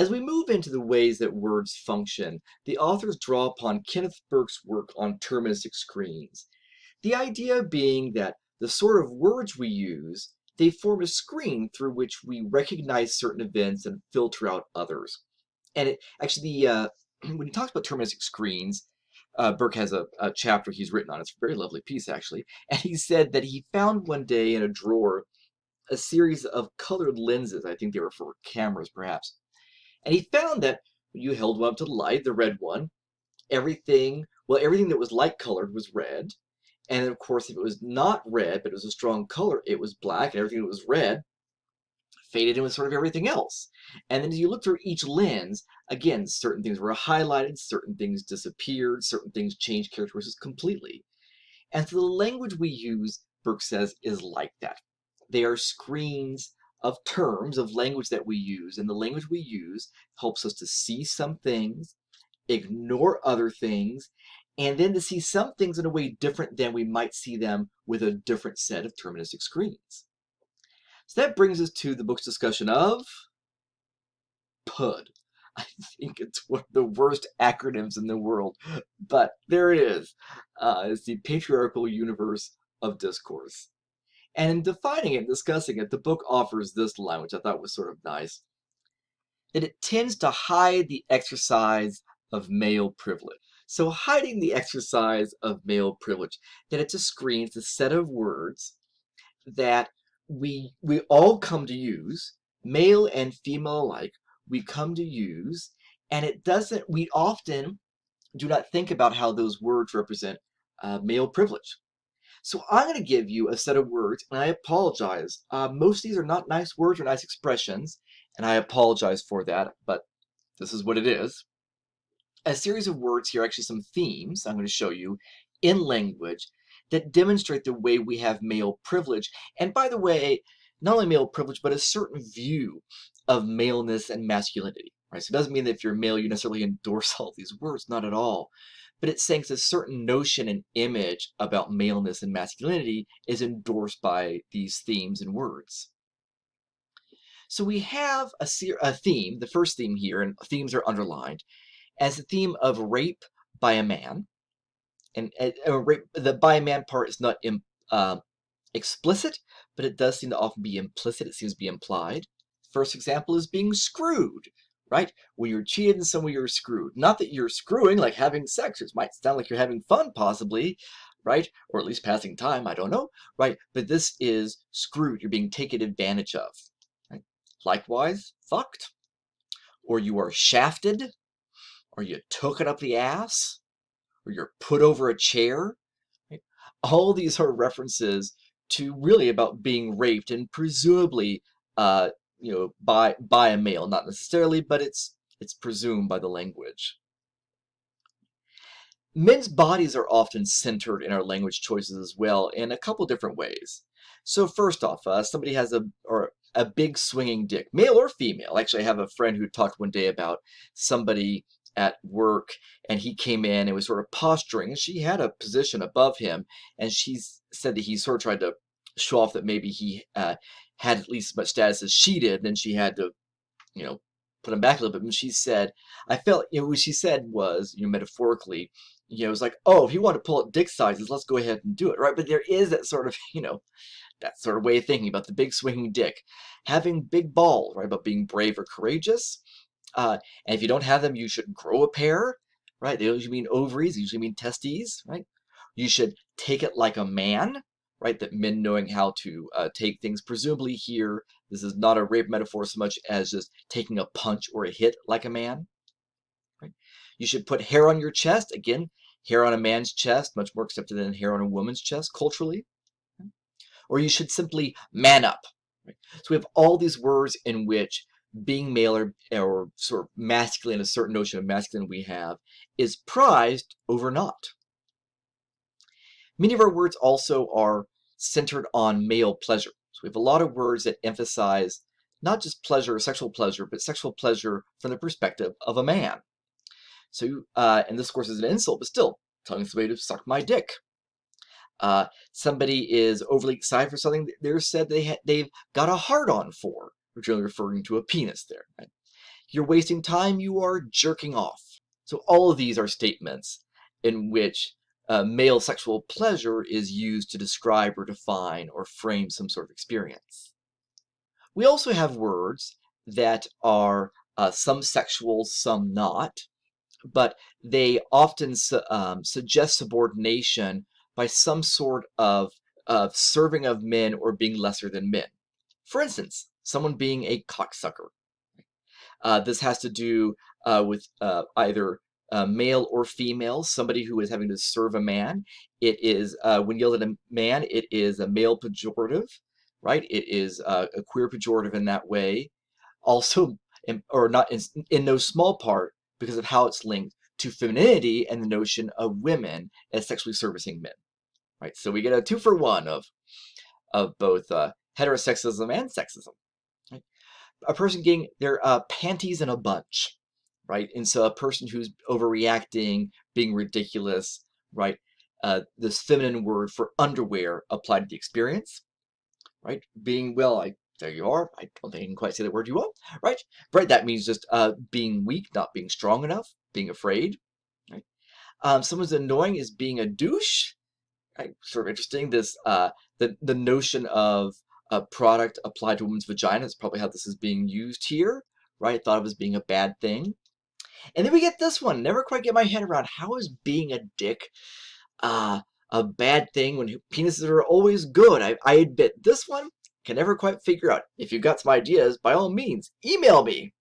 As we move into the ways that words function, the authors draw upon Kenneth Burke's work on terministic screens. The idea being that the sort of words we use, they form a screen through which we recognize certain events and filter out others. And when he talks about terministic screens, Burke has a chapter he's written on. It's a very lovely piece, actually. And he said that he found one day in a drawer a series of colored lenses. I think they were for cameras, perhaps. And he found that when you held one up to the light, the red one, everything that was light colored was red. And of course, if it was not red, but it was a strong color, it was black, and everything that was red faded in with sort of everything else. And then as you look through each lens, again, certain things were highlighted, certain things disappeared, certain things changed characteristics completely. And so the language we use, Burke says, is like that. They are screens of terms of language that we use, and the language we use helps us to see some things, ignore other things, and then to see some things in a way different than we might see them with a different set of terministic screens. So that brings us to the book's discussion of PUD. I think it's one of the worst acronyms in the world, but there it is. It's the patriarchal universe of discourse. And in defining it and discussing it, the book offers this line, which I thought was sort of nice, that it tends to hide the exercise of male privilege. So hiding the exercise of male privilege, that it just screens a set of words that we all come to use, male and female alike, we come to use, and we often do not think about how those words represent male privilege. So I'm going to give you a set of words, and I apologize. Most of these are not nice words or nice expressions, and I apologize for that, but this is what it is. A series of words here, actually some themes I'm going to show you in language that demonstrate the way we have male privilege. And by the way, not only male privilege, but a certain view of maleness and masculinity. Right? So it doesn't mean that if you're male, you necessarily endorse all these words, not at all. But it's saying a certain notion and image about maleness and masculinity is endorsed by these themes and words. So we have a theme, the first theme here, and themes are underlined, as the theme of rape by a man. And the by a man part is not explicit, but it does seem to often be implicit. It seems to be implied. First example is being screwed, right? When you're cheated in some way, you're screwed. Not that you're screwing like having sex. It might sound like you're having fun, possibly, right? Or at least passing time, I don't know, right? But this is screwed. You're being taken advantage of. Right? Likewise, fucked. Or you are shafted. Or you took it up the ass. Or you're put over a chair. Right? All these are references to really about being raped, and presumably by a male, not necessarily, but it's presumed by the language. Men's bodies are often centered in our language choices as well in a couple different ways. So first off, somebody has a big swinging dick, male or female. Actually, I have a friend who talked one day about somebody at work, and he came in and was sort of posturing, and she had a position above him, and she said that he sort of tried to show off that maybe he had at least as much status as she did. And then she had to, put him back a little bit. And she said, I felt, what she said was, metaphorically, it was like, oh, if you want to pull up dick sizes, let's go ahead and do it, right? But there is that sort of, that sort of way of thinking about the big swinging dick, having big balls, right? About being brave or courageous. And if you don't have them, you should grow a pair, right? They usually mean ovaries, they usually mean testes, right? You should take it like a man, right? That men knowing how to take things. Presumably here, this is not a rape metaphor so much as just taking a punch or a hit like a man. Right? You should put hair on your chest. Again, hair on a man's chest, much more accepted than hair on a woman's chest culturally. Or you should simply man up. Right? So we have all these words in which being male or sort of masculine, a certain notion of masculine we have, is prized over not. Many of our words also are centered on male pleasure. So we have a lot of words that emphasize not just pleasure or sexual pleasure, but sexual pleasure from the perspective of a man. So, and this, of course, is an insult, but still, telling somebody to suck my dick. Somebody is overly excited for something they're said they've got a hard-on for, which are referring to a penis there. Right? You're wasting time, you are jerking off. So all of these are statements in which male sexual pleasure is used to describe or define or frame some sort of experience. We also have words that are some sexual, some not, but they often suggest subordination by some sort of serving of men or being lesser than men. For instance, someone being a cocksucker. This has to do with either male or female, somebody who is having to serve a man. It is, when yelled at a man, it is a male pejorative, right? It is a queer pejorative in that way. Also, or not in no small part, because of how it's linked to femininity and the notion of women as sexually servicing men, right? So we get a 2-for-1 of both heterosexism and sexism. Right? A person getting their panties in a bunch, right? And so a person who's overreacting, being ridiculous, right? This feminine word for underwear applied to the experience, right? Being, well, there you are. I don't think I can quite say the word you want, right? Right, that means just being weak, not being strong enough, being afraid, right? Someone's annoying is being a douche, right? Sort of interesting. This, the notion of a product applied to a woman's vagina is probably how this is being used here, right? Thought of as being a bad thing. And then we get this one. Never quite get my head around how is being a dick a bad thing when penises are always good. I admit this one can never quite figure out. If you've got some ideas, by all means, email me.